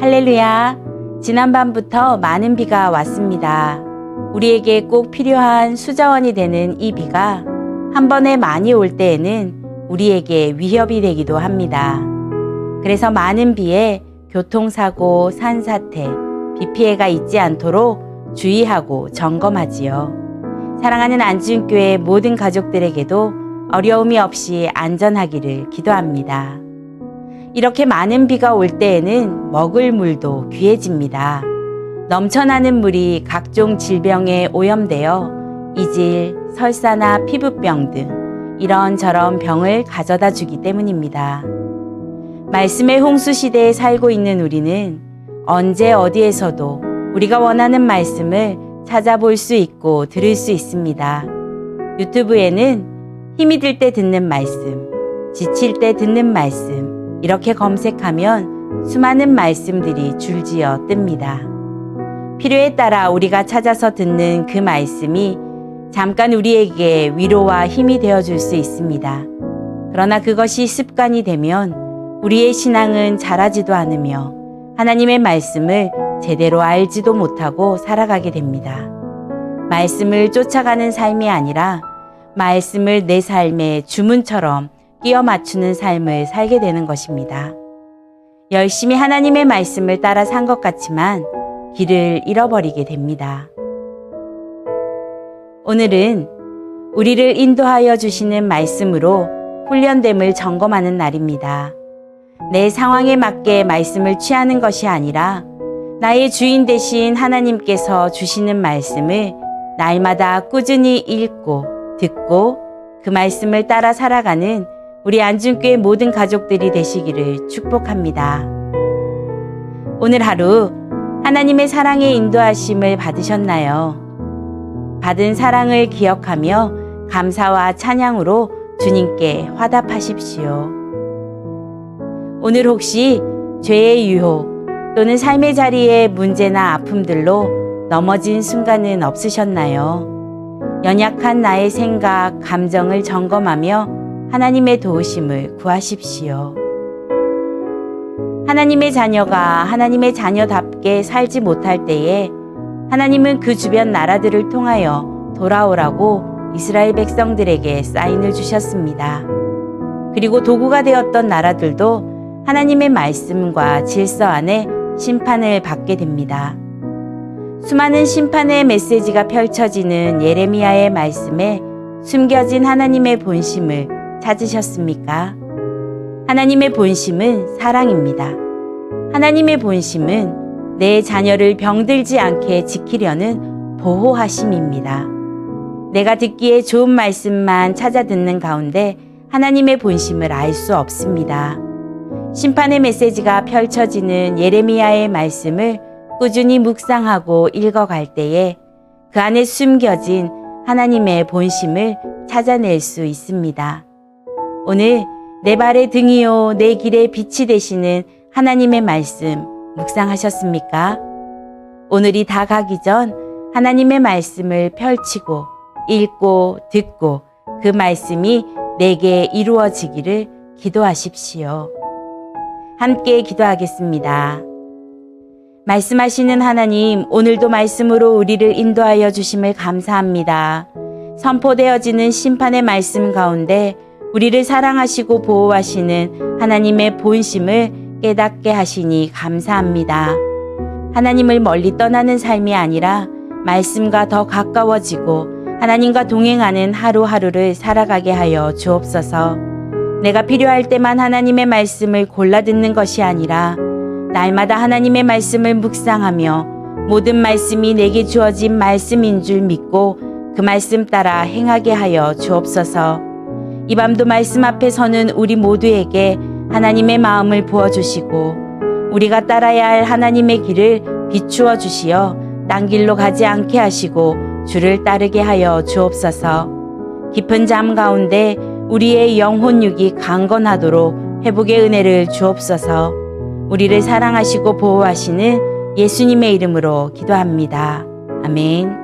할렐루야! 지난밤부터 많은 비가 왔습니다. 우리에게 꼭 필요한 수자원이 되는 이 비가 한 번에 많이 올 때에는 우리에게 위협이 되기도 합니다. 그래서 많은 비에 교통사고, 산사태, 비 피해가 있지 않도록 주의하고 점검하지요. 사랑하는 안주교회 모든 가족들에게도 어려움이 없이 안전하기를 기도합니다. 이렇게 많은 비가 올 때에는 먹을 물도 귀해집니다. 넘쳐나는 물이 각종 질병에 오염되어 이질, 설사나 피부병 등 이런저런 병을 가져다 주기 때문입니다. 말씀의 홍수 시대에 살고 있는 우리는 언제 어디에서도 우리가 원하는 말씀을 찾아볼 수 있고 들을 수 있습니다. 유튜브에는 힘이 들 때 듣는 말씀, 지칠 때 듣는 말씀 이렇게 검색하면 수많은 말씀들이 줄지어 뜹니다. 필요에 따라 우리가 찾아서 듣는 그 말씀이 잠깐 우리에게 위로와 힘이 되어줄 수 있습니다. 그러나 그것이 습관이 되면 우리의 신앙은 자라지도 않으며 하나님의 말씀을 제대로 알지도 못하고 살아가게 됩니다. 말씀을 쫓아가는 삶이 아니라 말씀을 내 삶의 주문처럼 끼워 맞추는 삶을 살게 되는 것입니다. 열심히 하나님의 말씀을 따라 산 것 같지만 길을 잃어버리게 됩니다. 오늘은 우리를 인도하여 주시는 말씀으로 훈련됨을 점검하는 날입니다. 내 상황에 맞게 말씀을 취하는 것이 아니라 나의 주인 되신 하나님께서 주시는 말씀을 날마다 꾸준히 읽고 듣고 그 말씀을 따라 살아가는 우리 안중교회 모든 가족들이 되시기를 축복합니다. 오늘 하루 하나님의 사랑의 인도하심을 받으셨나요? 받은 사랑을 기억하며 감사와 찬양으로 주님께 화답하십시오. 오늘 혹시 죄의 유혹 또는 삶의 자리에 문제나 아픔들로 넘어진 순간은 없으셨나요? 연약한 나의 생각, 감정을 점검하며 하나님의 도우심을 구하십시오. 하나님의 자녀가 하나님의 자녀답게 살지 못할 때에 하나님은 그 주변 나라들을 통하여 돌아오라고 이스라엘 백성들에게 사인을 주셨습니다. 그리고 도구가 되었던 나라들도 하나님의 말씀과 질서 안에 심판을 받게 됩니다. 수많은 심판의 메시지가 펼쳐지는 예레미야의 말씀에 숨겨진 하나님의 본심을 찾으셨습니까? 하나님의 본심은 사랑입니다. 하나님의 본심은 내 자녀를 병들지 않게 지키려는 보호하심입니다. 내가 듣기에 좋은 말씀만 찾아 듣는 가운데 하나님의 본심을 알 수 없습니다. 심판의 메시지가 펼쳐지는 예레미야의 말씀을 꾸준히 묵상하고 읽어갈 때에 그 안에 숨겨진 하나님의 본심을 찾아낼 수 있습니다. 오늘 내 발의 등이요 내 길의 빛이 되시는 하나님의 말씀 묵상하셨습니까? 오늘이 다 가기 전 하나님의 말씀을 펼치고 읽고 듣고 그 말씀이 내게 이루어지기를 기도하십시오. 함께 기도하겠습니다. 말씀하시는 하나님, 오늘도 말씀으로 우리를 인도하여 주심을 감사합니다. 선포되어지는 심판의 말씀 가운데 우리를 사랑하시고 보호하시는 하나님의 본심을 깨닫게 하시니 감사합니다. 하나님을 멀리 떠나는 삶이 아니라 말씀과 더 가까워지고 하나님과 동행하는 하루하루를 살아가게 하여 주옵소서. 내가 필요할 때만 하나님의 말씀을 골라 듣는 것이 아니라 날마다 하나님의 말씀을 묵상하며 모든 말씀이 내게 주어진 말씀인 줄 믿고 그 말씀 따라 행하게 하여 주옵소서. 이 밤도 말씀 앞에 서는 우리 모두에게 하나님의 마음을 부어주시고 우리가 따라야 할 하나님의 길을 비추어 주시어 딴 길로 가지 않게 하시고 주를 따르게 하여 주옵소서. 깊은 잠 가운데 우리의 영혼육이 강건하도록 회복의 은혜를 주옵소서. 우리를 사랑하시고 보호하시는 예수님의 이름으로 기도합니다. 아멘.